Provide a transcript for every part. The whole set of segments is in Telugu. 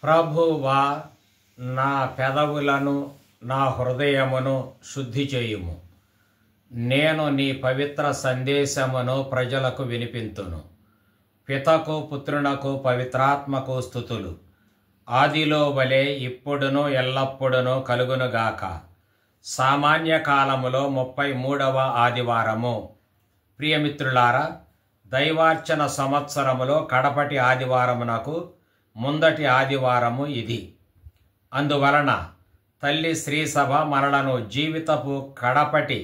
ప్రభువా, నా పెదవులను నా హృదయమును శుద్ధి చేయుము. నేను నీ పవిత్ర సందేశమును ప్రజలకు వినిపింతును. పితకు పుత్రునకు పవిత్రాత్మకు స్తుతులు, ఆదిలో వలె ఇప్పుడును ఎల్లప్పుడును కలుగునుగాక. సామాన్య కాలములో 33వ ఆదివారము. ప్రియమిత్రులారా, దైవార్చన సంవత్సరములో కడపటి ఆదివారమునకు ముందటి ఆదివారము ఇది. అందువలన తల్లి శ్రీసభ మనలను జీవితపు కడపటి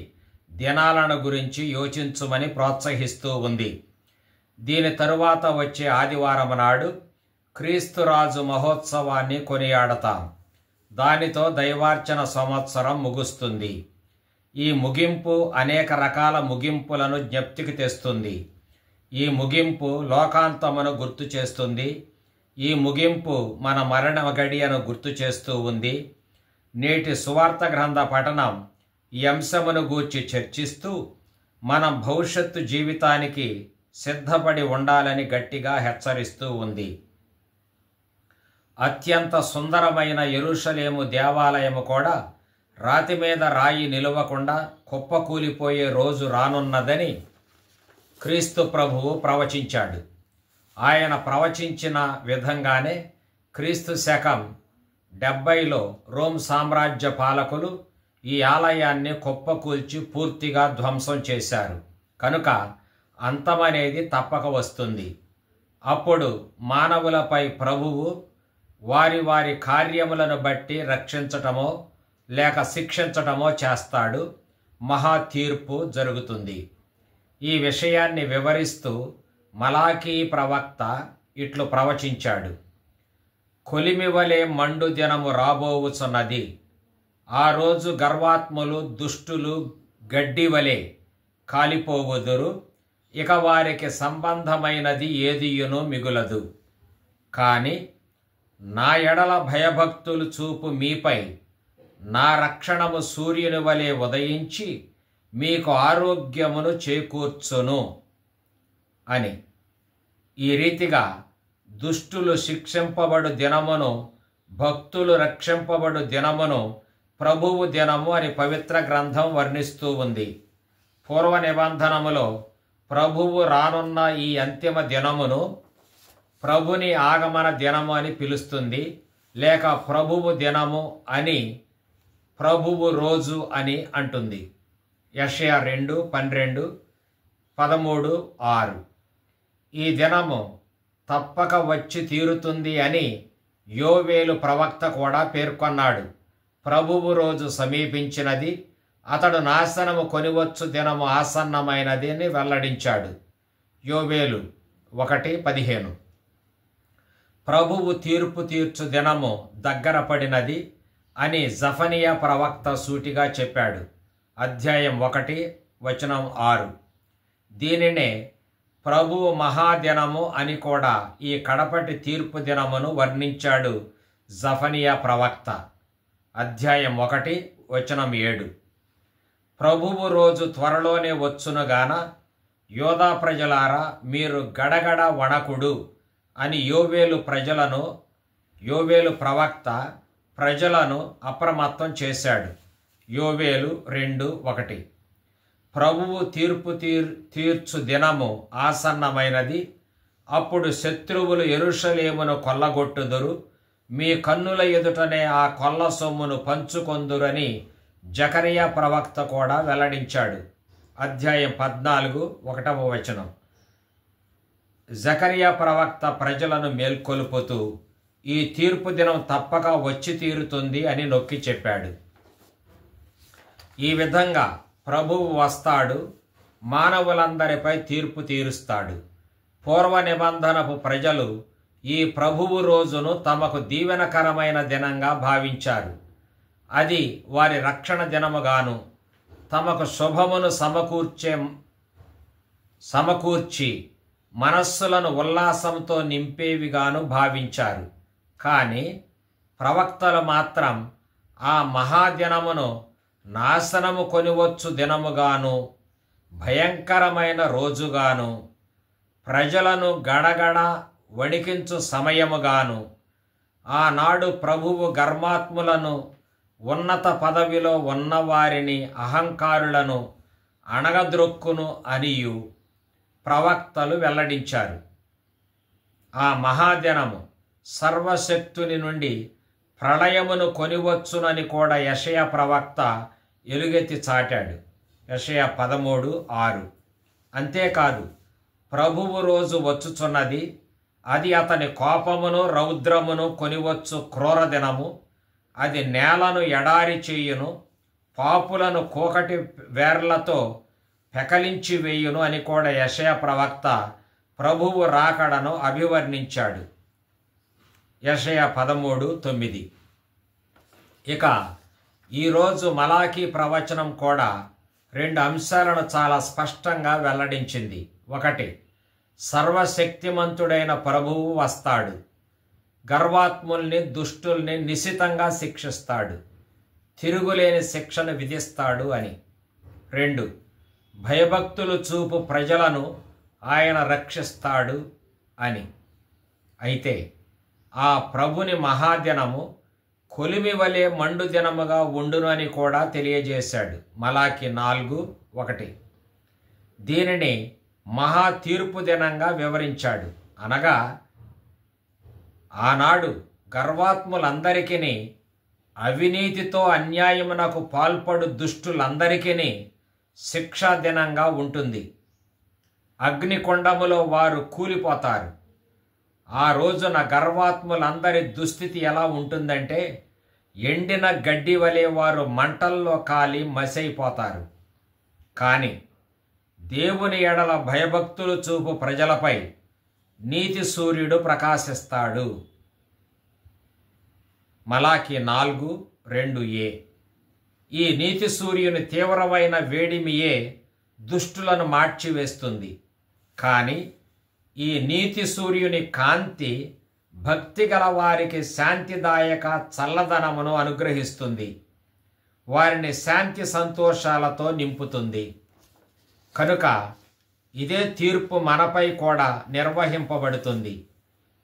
దినాలను గురించి యోచించుమని ప్రోత్సహిస్తూ ఉంది. దీని తరువాత వచ్చే ఆదివారం నాడు క్రీస్తురాజు మహోత్సవాన్ని కొనియాడతాం. దానితో దైవార్చన సంవత్సరం ముగుస్తుంది. ఈ ముగింపు అనేక రకాల ముగింపులను జ్ఞప్తికి తెస్తుంది. ఈ ముగింపు లోకాంతమును గుర్తు చేస్తుంది. ఈ ముగింపు మన మరణ గడియను గుర్తు చేస్తూ ఉంది. నేటి సువార్త గ్రంథ పఠనం ఈ అంశమును గూర్చి చర్చిస్తూ మనం భవిష్యత్తు జీవితానికి సిద్ధపడి ఉండాలని గట్టిగా హెచ్చరిస్తూ ఉంది. అత్యంత సుందరమైన యెరూషలేము దేవాలయము కూడా రాతి మీద రాయి నిలవకుండా కుప్పకూలిపోయే రోజు రానున్నదని క్రీస్తు ప్రభువు ప్రవచించాడు. ఆయన ప్రవచించిన విధంగానే క్రీస్తు శకం 70లో రోమ్ సామ్రాజ్య పాలకులు ఈ ఆలయాన్ని కుప్పకూల్చి పూర్తిగా ధ్వంసం చేశారు. కనుక అంతమనేది తప్పక వస్తుంది. అప్పుడు మానవులపై ప్రభువు వారి వారి కార్యములను బట్టి రక్షించటమో లేక శిక్షించటమో చేస్తాడు. మహా తీర్పు జరుగుతుంది. ఈ విషయాన్ని వివరిస్తూ మలాకీ ప్రవక్త ఇట్లు ప్రవచించాడు. కొలిమివలే మండు దినము రాబోవుచున్నది. ఆ రోజు గర్వాత్ములు దుష్టులు గడ్డివలే కాలిపోవుదురు. ఇక వారికి సంబంధమైనది ఏదియును మిగులదు. కాని నా ఎడల భయభక్తులు చూపు మీపై నా రక్షణము సూర్యుని వలె ఉదయించి మీకు ఆరోగ్యమును చేకూర్చును అని. ఈ రీతిగా దుష్టులు శిక్షింపబడు దినమును, భక్తులు రక్షింపబడు దినమును ప్రభువు దినము అని పవిత్ర గ్రంథం వర్ణిస్తూ ఉంది. పూర్వ నిబంధనములో ప్రభువు రానున్న ఈ అంతిమ దినమును ప్రభుని ఆగమన దినము అని పిలుస్తుంది, లేక ప్రభువు దినము అని, ప్రభువు రోజు అని అంటుంది. యెషయా 2:12, 13:6. ఈ దినము తప్పక వచ్చి తీరుతుంది అని యోవేలు ప్రవక్త కూడా పేర్కొన్నాడు. ప్రభువు రోజు సమీపించినది, అతడు నాశనము కొనివచ్చు దినము ఆసన్నమైనది అని వెల్లడించాడు. యోవేలు 1:15. ప్రభువు తీర్పు తీర్చు దినము దగ్గర పడినది అని జఫనియా ప్రవక్త సూటిగా చెప్పాడు. అధ్యాయం 1:6. దీనినే ప్రభువు మహాదినము అని కూడా ఈ కడపటి తీర్పు దినమును వర్ణించాడు జఫనియా ప్రవక్త. అధ్యాయం 1:7. ప్రభువు రోజు త్వరలోనే వచ్చునుగాన యోధా ప్రజలారా మీరు గడగడ వణకుడు అని యోవేలు ప్రవక్త ప్రజలను అప్రమత్తం చేశాడు. యోవేలు 2:1. ప్రభువు తీర్పు తీర్చు దినము ఆసన్నమైనది. అప్పుడు శత్రువులు యెరూషలేమును కొల్లగొట్టుదురు. మీ కన్నుల ఎదుటనే ఆ కొల్ల సొమ్మును పంచుకొందురని జకరియా ప్రవక్త కూడా వెల్లడించాడు. అధ్యాయం 14:1. జకరియా ప్రవక్త ప్రజలను మేల్కొలుపుతూ ఈ తీర్పు దినం తప్పక వచ్చి తీరుతుంది అని నొక్కి చెప్పాడు. ఈ విధంగా ప్రభువు వస్తాడు, మానవులందరిపై తీర్పు తీరుస్తాడు. పూర్వ నిబంధనపు ప్రజలు ఈ ప్రభువు రోజును తమకు దీవెనకరమైన దినంగా భావించారు. అది వారి రక్షణ దినముగాను, తమకు శుభమును సమకూర్చి మనస్సులను ఉల్లాసంతో నింపేవిగాను భావించారు. కానీ ప్రవక్తలు మాత్రం ఆ మహాదినమును నాశనము కొనివచ్చు దినముగాను, భయంకరమైన రోజుగాను, ప్రజలను గడగడ వణికించు సమయముగాను, ఆనాడు ప్రభువు ధర్మాత్ములను, ఉన్నత పదవిలో ఉన్నవారిని, అహంకారులను అణగద్రొక్కును అనియు ప్రవక్తలు వెల్లడించారు. ఆ మహాదినము సర్వశక్తుని నుండి ప్రళయమును కొనివచ్చునని కూడా యెషయా ప్రవక్త ఎలుగెత్తి చాటాడు. యెషయా 13:6. అంతేకాదు, ప్రభువు రోజు వచ్చుచున్నది, అది అతని కోపమును రౌద్రమును కొనివచ్చు క్రూర దినము, అది నేలను ఎడారి చేయును, పాపులను కోకటి వేర్లతో పెకలించి వేయును అని కూడా యెషయా ప్రవక్త ప్రభువు రాకడను అభివర్ణించాడు. యెషయా 13:9. ఇక ఈరోజు మలాకీ ప్రవచనం కూడా 2 అంశాలను చాలా స్పష్టంగా వెల్లడించింది. 1, సర్వశక్తిమంతుడైన ప్రభువు వస్తాడు, గర్వాత్ముల్ని, దుష్టుల్ని నిశితంగా శిక్షిస్తాడు, తిరుగులేని శిక్షను విధిస్తాడు అని. 2, భయభక్తులు చూపు ప్రజలను ఆయన రక్షిస్తాడు అని. అయితే ఆ ప్రభుని మహాదినము కొలిమి వలె మండు దినముగా ఉండును అని కూడా తెలియజేశాడు. మలాకి 4:1. దీనిని మహా తీర్పు దినంగా వివరించాడు. అనగా ఆనాడు గర్వాత్ములందరికీ, అవినీతితో అన్యాయమునకు పాల్పడు దుష్టులందరికీ శిక్షా దినంగా ఉంటుంది. అగ్నికొండములో వారు కూలిపోతారు. ఆ రోజున గర్వాత్ములందరి దుస్థితి ఎలా ఉంటుందంటే, ఎండిన గడ్డి వలె వారు మంటల్లో కాలి మసైపోతారు. కానీ దేవుని ఎడల భయభక్తులు చూపు ప్రజలపై నీతి సూర్యుడు ప్రకాశిస్తాడు. మలాకి 4:2a. ఈ నీతి సూర్యుని తీవ్రమైన వేడిమియే దుష్టులను మార్చివేస్తుంది. కానీ ఈ నీతి సూర్యుని కాంతి భక్తి గల వారికి శాంతిదాయక చల్లదనమును అనుగ్రహిస్తుంది, వారిని శాంతి సంతోషాలతో నింపుతుంది. కనుక ఇదే తీర్పు మనపై కూడా నిర్వహింపబడుతుంది.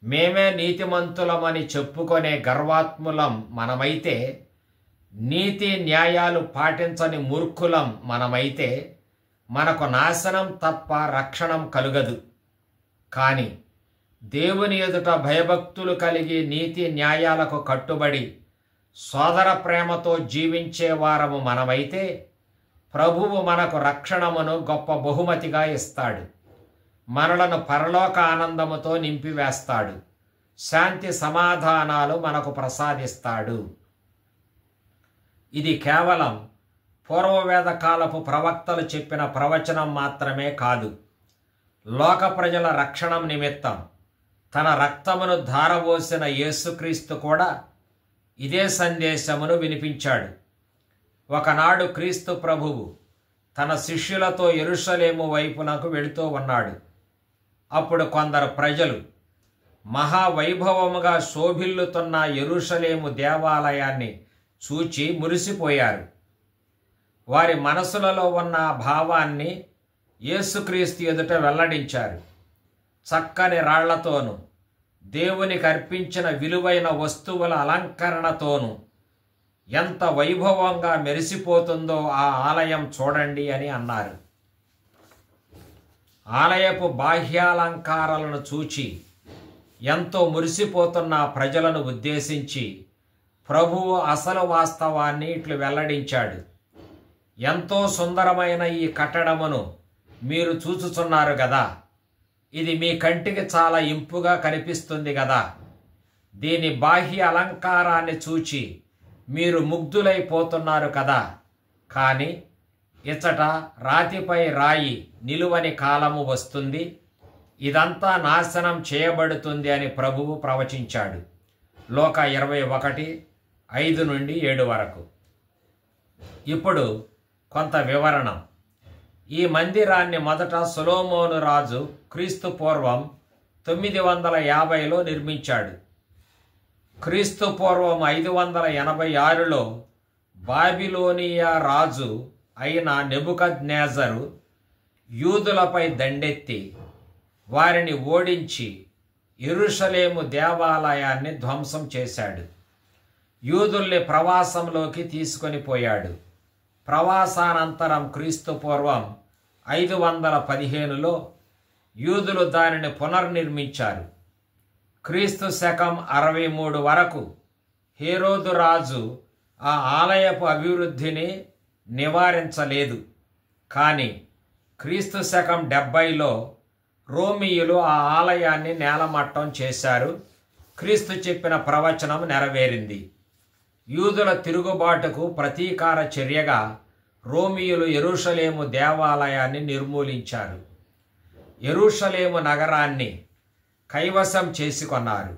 మేమే నీతిమంతులమని చెప్పుకొనే గర్వాత్ములం మనమైతే, నీతి న్యాయాలు పాటించని మూర్ఖులం మనమైతే మనకు నాశనం తప్ప రక్షణం కలుగదు. కానీ దేవుని ఎదుట భయభక్తులు కలిగి నీతి న్యాయాలకు కట్టుబడి సోదర ప్రేమతో జీవించే వారము మనమైతే, ప్రభువు మనకు రక్షణమును గొప్ప బహుమతిగా ఇస్తాడు. మనలను పరలోక ఆనందముతో నింపివేస్తాడు. శాంతి సమాధానాలు మనకు ప్రసాదిస్తాడు. ఇది కేవలం పూర్వవేద కాలపు ప్రవక్తలు చెప్పిన ప్రవచనం మాత్రమే కాదు. లోక ప్రజల రక్షణ నిమిత్తం తన రక్తమును ధారపోసిన యేసుక్రీస్తు కూడా ఇదే సందేశమును వినిపించాడు. ఒకనాడు క్రీస్తు ప్రభువు తన శిష్యులతో యెరూషలేము వైపునకు వెళుతూ ఉన్నాడు. అప్పుడు కొందరు ప్రజలు మహావైభవముగా శోభిల్లుతున్న యెరూషలేము దేవాలయాన్ని చూచి మురిసిపోయారు. వారి మనసులలో ఉన్న భావాన్ని యేసుక్రీస్తు ఎదుట వెల్లడించారు. చక్కని రాళ్లతోనూ దేవునికి అర్పించిన విలువైన వస్తువుల అలంకరణతోనూ ఎంత వైభవంగా మెరిసిపోతుందో ఆ ఆలయం చూడండి అని అన్నారు. ఆలయపు బాహ్యాలంకారాలను చూచి ఎంతో మురిసిపోతున్న ప్రజలను ఉద్దేశించి ప్రభువు అసలు వాస్తవాన్ని ఇట్లు వెల్లడించాడు. ఎంతో సుందరమైన ఈ కట్టడమును మీరు చూచుచున్నారు కదా, ఇది మీ కంటికి చాలా ఇంపుగా కనిపిస్తుంది కదా. దీని బాహ్య అలంకారాన్ని చూచి మీరు ముగ్ధులైపోతున్నారు కదా. కానీ ఇచ్చట రాతిపై రాయి నిలువని కాలము వస్తుంది, ఇదంతా నాశనం చేయబడుతుంది అని ప్రభువు ప్రవచించాడు. లోక 21:5-7 వరకు. ఇప్పుడు కొంత వివరణం. ఈ మందిరాన్ని మొదట సొలొమోను రాజు క్రీస్తు పూర్వం 950లో నిర్మించాడు. క్రీస్తు పూర్వం 586లో బాబిలోనియా రాజు అయిన నెబుకద్నెజరు యూదులపై దండెత్తి వారిని ఓడించి యెరూషలేము దేవాలయాన్ని ధ్వంసం చేశాడు. యూదుల్ని ప్రవాసంలోకి తీసుకొని పోయాడు. ప్రవాసానంతరం క్రీస్తు పూర్వం 515లో యూదులు దానిని పునర్నిర్మించారు. క్రీస్తు శకం 63 వరకు హేరోదు రాజు ఆ ఆలయపు అభివృద్ధిని నివారించలేదు. కానీ క్రీస్తు శకం 70లో రోమియులు ఆ ఆలయాన్ని నేలమట్టం చేశారు. క్రీస్తు చెప్పిన ప్రవచనం నెరవేరింది. యూదుల తిరుగుబాటుకు ప్రతీకార చర్యగా రోమియులు యెరూషలేము దేవాలయాన్ని నిర్మూలించారు. యెరూషలేము నగరాన్ని కైవసం చేసుకొన్నారు.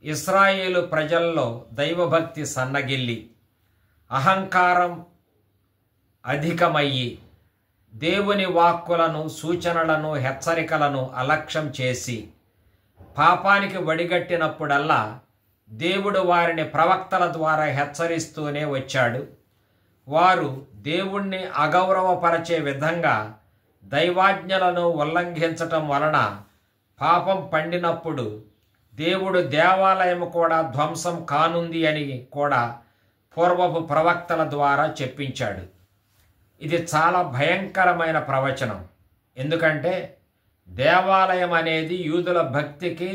ఇశ్రాయేలు ప్రజల్లో దైవభక్తి సన్నగిల్లి అహంకారం అధికమయ్యి దేవుని వాక్కులను, సూచనలను, హెచ్చరికలను అలక్ష్యం చేసి పాపానికి వడిగట్టినప్పుడల్లా దేవుడు వారిని ప్రవక్తల ద్వారా హెచ్చరిస్తూనే వచ్చాడు. వారు దేవుణ్ణి అగౌరవపరచే విధంగా దైవాజ్ఞలను ఉల్లంఘించటం వలన పాపం పండినప్పుడు దేవుడు దేవాలయం కూడా ధ్వంసం కానుంది అని కూడా పూర్వపు ప్రవక్తల ద్వారా చెప్పించాడు. ఇది చాలా భయంకరమైన ప్రవచనం. ఎందుకంటే దేవాలయం అనేది యూదుల భక్తి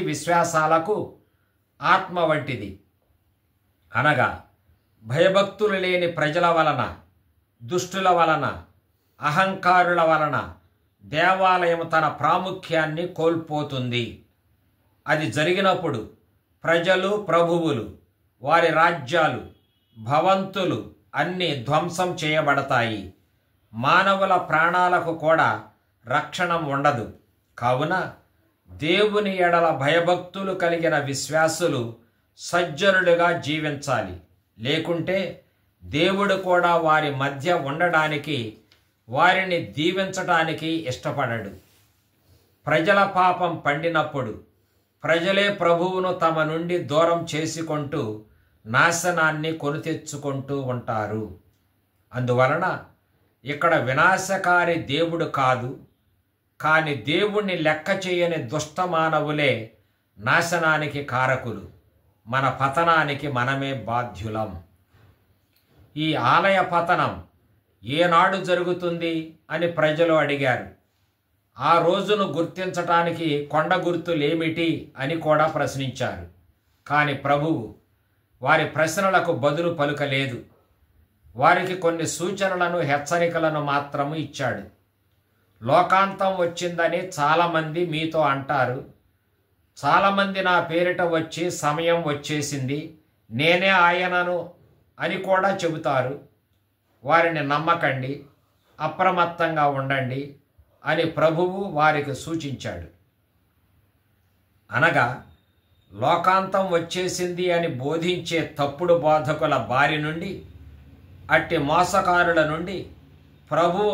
విశ్వాసాలకు ఆత్మ వంటిది. అనగా భయభక్తులు లేని ప్రజల వలన, దుష్టుల వలన, అహంకారుల వలన దేవాలయం తన ప్రాముఖ్యాన్ని కోల్పోతుంది. అది జరిగినప్పుడు ప్రజలు, ప్రభువులు, వారి రాజ్యాలు, భవంతులు అన్నీ ధ్వంసం చేయబడతాయి. మానవుల ప్రాణాలకు కూడా రక్షణ ఉండదు. కావున దేవుని ఎడల భయభక్తులు కలిగిన విశ్వాసులు సజ్జనులుగా జీవించాలి. లేకుంటే దేవుడు కూడా వారి మధ్య ఉండడానికి, వారిని దీవించటానికి ఇష్టపడడు. ప్రజల పాపం పండినప్పుడు ప్రజలే ప్రభువును తమ నుండి దూరం చేసుకుంటూ నాశనాన్ని కొని తెచ్చుకుంటూ ఉంటారు. అందువలన ఇక్కడ వినాశకారి దేవుడు కాదు, కానీ దేవుణ్ణి లెక్క చేయని దుష్ట మానవులే నాశనానికి కారకులు. మన పతనానికి మనమే బాధ్యులం. ఈ ఆలయ పతనం ఏనాడు జరుగుతుంది అని ప్రజలు అడిగారు. ఆ రోజును గుర్తించటానికి కొండ గుర్తులేమిటి అని కూడా ప్రశ్నించారు. కానీ ప్రభువు వారి ప్రశ్నలకు బదులు పలుకలేదు. వారికి కొన్ని సూచనలను, హెచ్చరికలను మాత్రము ఇచ్చాడు. లోకాంతం వచ్చిందని చాలామంది మీతో అంటారు. చాలామంది నా పేరిట వచ్చి సమయం వచ్చేసింది, నేనే ఆయనను అని కూడా చెబుతారు. వారిని నమ్మకండి, అప్రమత్తంగా ఉండండి అని ప్రభువు వారికి సూచించాడు. అనగా లోకాంతం వచ్చేసింది అని బోధించే తప్పుడు బోధకుల బారి నుండి, అట్టి మోసకారుల నుండి ప్రభువు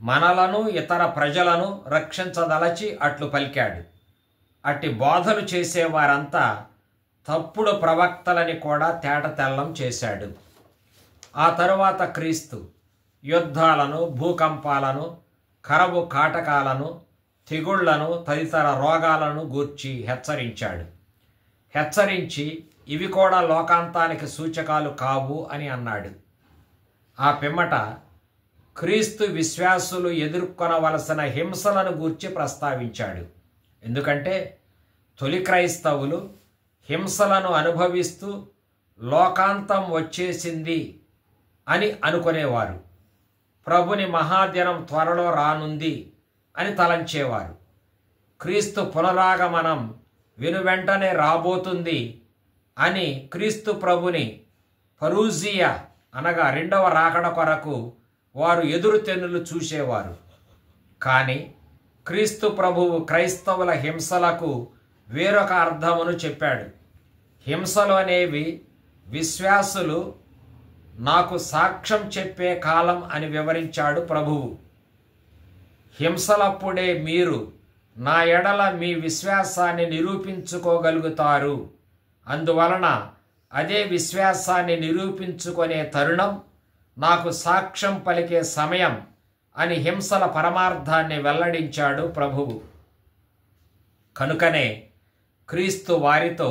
మనలను ఇతర ప్రజలను రక్షించదలచి అట్లు పలికాడు. అట్టి బోధలు చేసేవారంతా తప్పుడు ప్రవక్తలని కూడా తేటతెల్లం చేశాడు. ఆ తరువాత క్రీస్తు యుద్ధాలను, భూకంపాలను, కరవు కాటకాలను, తెగుళ్లను, తదితర రోగాలను గూర్చి హెచ్చరించాడు. హెచ్చరించి ఇవి కూడా లోకాంతానికి సూచకాలు కావు అని అన్నాడు. ఆ పిమ్మట క్రీస్తు విశ్వాసులు ఎదుర్కొనవలసిన హింసలను గూర్చి ప్రస్తావించాడు. ఎందుకంటే తొలి క్రైస్తవులు హింసలను అనుభవిస్తూ లోకాంతం వచ్చేసింది అని అనుకునేవారు. ప్రభుని మహాదినం త్వరలో రానుంది అని తలంచేవారు. క్రీస్తు పునరాగమనం వెనువెంటనే రాబోతుంది అని క్రీస్తు ప్రభుని పరూజియా అనగా రెండవ రాకడ కొరకు వారు ఎదురుతెన్నులు చూసేవారు. కానీ క్రీస్తు ప్రభువు క్రైస్తవుల హింసలకు వేరొక అర్థమును చెప్పాడు. హింసలు అనేవి విశ్వాసులు నాకు సాక్ష్యం చెప్పే కాలం అని వివరించాడు ప్రభువు. హింసలప్పుడే మీరు నా ఎడల మీ విశ్వాసాన్ని నిరూపించుకోగలుగుతారు. అందువలన అదే విశ్వాసాన్ని నిరూపించుకునే తరుణం నాకు సాక్ష్యం పలికే సమయం అని హింసల పరమార్థాన్ని వెల్లడించాడు ప్రభువు. కనుకనే క్రీస్తు వారితో,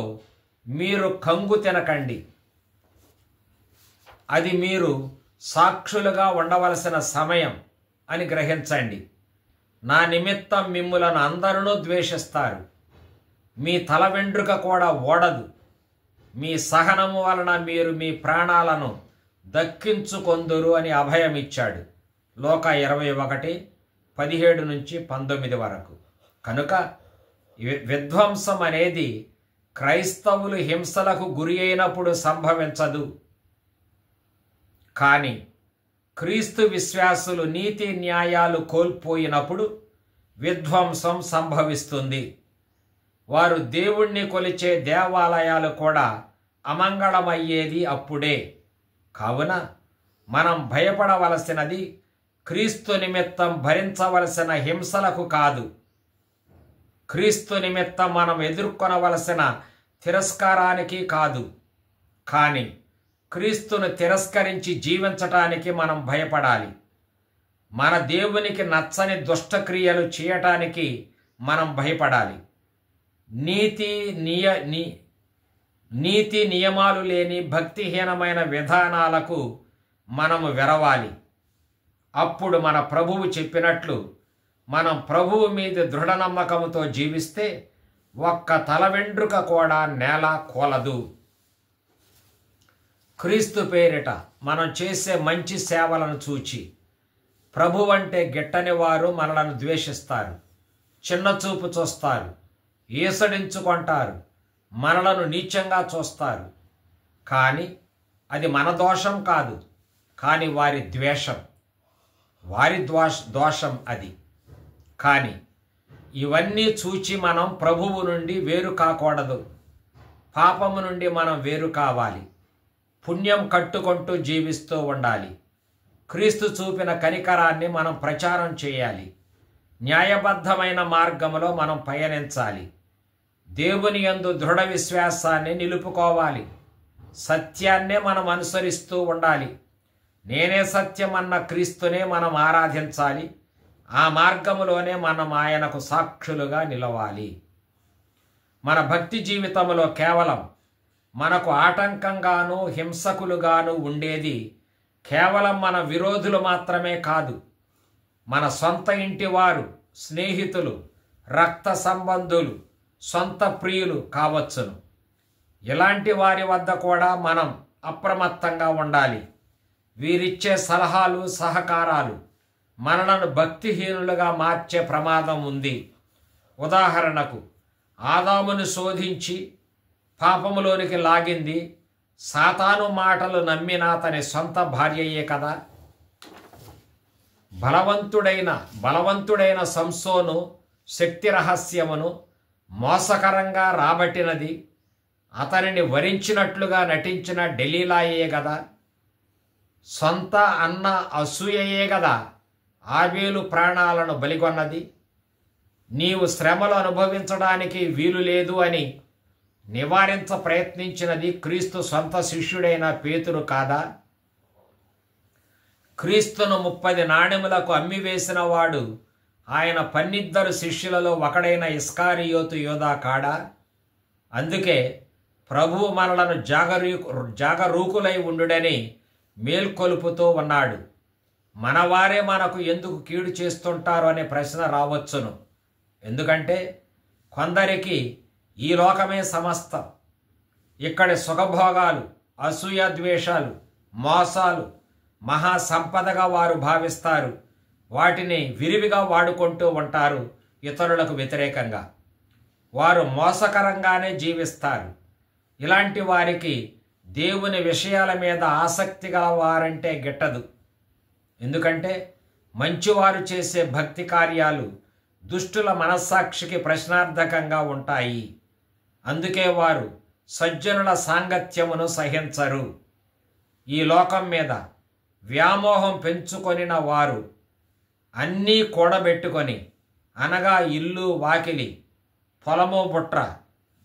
మీరు కంగు తినకండి, అది మీరు సాక్షులుగా ఉండవలసిన సమయం అని గ్రహించండి. నా నిమిత్తం మిమ్ములను అందరూ ద్వేషిస్తారు, మీ తల వెంట్రుక కూడా ఓడదు. మీ సహనము వలన మీరు మీ ప్రాణాలను దక్కించుకొందురు అని అభయమిచ్చాడు. లోక 21:17-19 వరకు. కనుక విధ్వంసం అనేది క్రైస్తవులు హింసలకు గురి అయినప్పుడు సంభవించదు, కానీ క్రీస్తు విశ్వాసులు నీతి న్యాయాలు కోల్పోయినప్పుడు విధ్వంసం సంభవిస్తుంది. వారు దేవుణ్ణి కొలిచే దేవాలయాలు కూడా అమంగళమయ్యేది అప్పుడే. కావున మనం భయపడవలసినది క్రీస్తు నిమిత్తం భరించవలసిన హింసలకు కాదు, క్రీస్తు నిమిత్తం మనం ఎదుర్కొనవలసిన తిరస్కారానికి కాదు, కానీ క్రీస్తును తిరస్కరించి జీవించటానికి మనం భయపడాలి. మన దేవునికి నచ్చని దుష్టక్రియలు చేయటానికి మనం భయపడాలి. నీతి నియమాలు లేని భక్తిహీనమైన విధానాలకు మనము వెరవాలి. అప్పుడు మన ప్రభువు చెప్పినట్లు మనం ప్రభువు మీద దృఢ నమ్మకంతో జీవిస్తే ఒక్క తల వెంట్రుక కూడా నేల కూలదు. క్రీస్తు పేరిట మనం చేసే మంచి సేవలను చూచి ప్రభువంటే గిట్టని వారు మనలను ద్వేషిస్తారు, చిన్నచూపు చూస్తారు, ఈసడించుకుంటారు, మనలను నీచంగా చూస్తారు. కానీ అది మన దోషం కాదు, కానీ వారి ద్వేషం, వారి దోషం అది. కానీ ఇవన్నీ చూచి మనం ప్రభువు నుండి వేరు కాకూడదు. పాపము నుండి మనం వేరు కావాలి. పుణ్యం కట్టుకుంటూ జీవిస్తూ ఉండాలి. క్రీస్తు చూపిన కనికరాన్ని మనం ప్రచారం చేయాలి. న్యాయబద్ధమైన మార్గంలో మనం పయనించాలి. దేవుని యందు దృఢ విశ్వాసాన్ని నిలుపుకోవాలి. సత్యాన్నే మనం అనుసరిస్తూ ఉండాలి. నేనే సత్యం అన్న క్రీస్తునే మనం ఆరాధించాలి. ఆ మార్గములోనే మనం ఆయనకు సాక్షులుగా నిలవాలి. మన భక్తి జీవితంలో కేవలం మనకు ఆటంకంగాను హింసకులుగాను ఉండేది కేవలం మన విరోధులు మాత్రమే కాదు, మన సొంత ఇంటివారు, స్నేహితులు, రక్త సంబంధులు, సొంత ప్రియులు కావచ్చును. ఇలాంటి వారి వద్ద కూడా మనం అప్రమత్తంగా ఉండాలి. వీరిచ్చే సలహాలు, సహకారాలు మనలను భక్తిహీనులుగా మార్చే ప్రమాదం ఉంది. ఉదాహరణకు, ఆదామును శోధించి పాపములోనికి లాగింది సాతాను మాటలు నమ్మిన అతని సొంత భార్యయే కదా. బలవంతుడైన సంసోను శక్తి రహస్యమును మోసకరంగా రాబట్టినది అతనిని వరించినట్లుగా నటించిన డెలీలాయే కదా. సొంత అన్న అసూయయే కదా ఆబేలు ప్రాణాలను బలిగొన్నది. నీవు శ్రమలు అనుభవించడానికి వీలు లేదు అని నివారించ ప్రయత్నించినది క్రీస్తు సొంత శిష్యుడైన పేతురు కాదా. క్రీస్తును 30 నాణెములకు అమ్మివేసిన వాడు ఆయన 12 శిష్యులలో ఒకడైన ఇస్కారియోతు యోధా కాడా. అందుకే ప్రభువు మనలను జాగరూకులై ఉండుడని మేల్కొలుపుతూ ఉన్నాడు. మనవారే మనకు ఎందుకు కీడు చేస్తుంటారు అనే ప్రశ్న రావచ్చును. ఎందుకంటే కొందరికి ఈ లోకమే సమస్తం. ఇక్కడి సుఖభోగాలు, అసూయ ద్వేషాలు, మోసాలు మహాసంపదగా వారు భావిస్తారు. వాటిని విరివిగా వాడుకుంటూ ఉంటారు. ఇతరులకు వ్యతిరేకంగా వారు మోసకరంగానే జీవిస్తారు. ఇలాంటి వారికి దేవుని విషయాల మీద ఆసక్తి గల వారంటే గిట్టదు. ఎందుకంటే మంచివారు చేసే భక్తి కార్యాలు దుష్టుల మనస్సాక్షికి ప్రశ్నార్థకంగా ఉంటాయి. అందుకే వారు సజ్జనుల సాంగత్యమును సహించరు. ఈ లోకం మీద వ్యామోహం పెంచుకొనిన వారు అన్నీ కూడబెట్టుకొని, అనగా ఇల్లు, వాకిలి, పొలము, బుట్ర,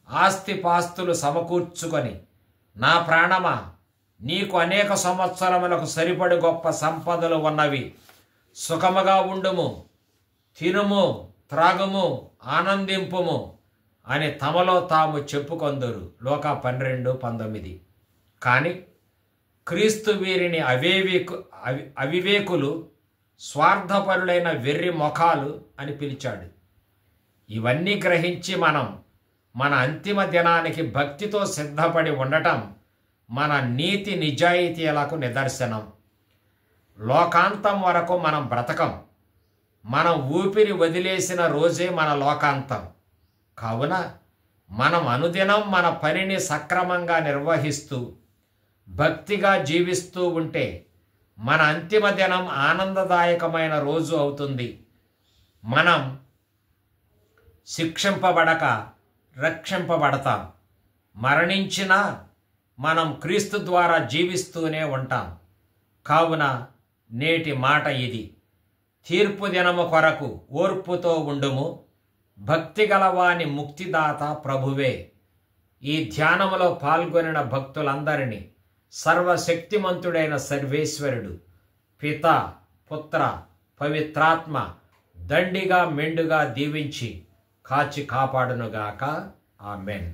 ఆస్తిపాస్తులు సమకూర్చుకొని, నా ప్రాణమా నీకు అనేక సంవత్సరములకు సరిపడి గొప్ప సంపదలు ఉన్నవి. సుఖముగా ఉండుము, తినుము, త్రాగుము, ఆనందింపుము అని తమలో తాము చెప్పుకొందురు. లోకా 12:19. కానీ క్రీస్తు వీరిని అవివేకులు, స్వార్థపరులైన వెర్రి మొఖాలు అని పిలిచాడు. ఇవన్నీ గ్రహించి మనం మన అంతిమ దినానికి భక్తితో సిద్ధపడి ఉండటం మన నీతి నిజాయితీలకు నిదర్శనం. లోకాంతం వరకు మనం బ్రతకం. మనం ఊపిరి వదిలేసిన రోజే మన లోకాంతం. కావున మనం అనుదినం మన పనిని సక్రమంగా నిర్వహిస్తూ భక్తిగా జీవిస్తూ ఉంటే మన అంతిమ దినం ఆనందదాయకమైన రోజు అవుతుంది. మనం శిక్షింపబడక రక్షింపబడతాం. మరణించినా మనం క్రీస్తు ద్వారా జీవిస్తూనే ఉంటాం. కావున నేటి మాట ఇది: తీర్పు దినము కొరకు ఓర్పుతో ఉండుము. భక్తి గలవాని ముక్తిదాత ప్రభువే. ఈ ధ్యానములో పాల్గొనిన భక్తులందరినీ సర్వశక్తిమంతుడైన సర్వేశ్వరుడు పిత, పుత్ర, పవిత్రాత్మ దండిగా మెండుగా దీవించి కాచి కాపాడునుగాక. ఆమెన్.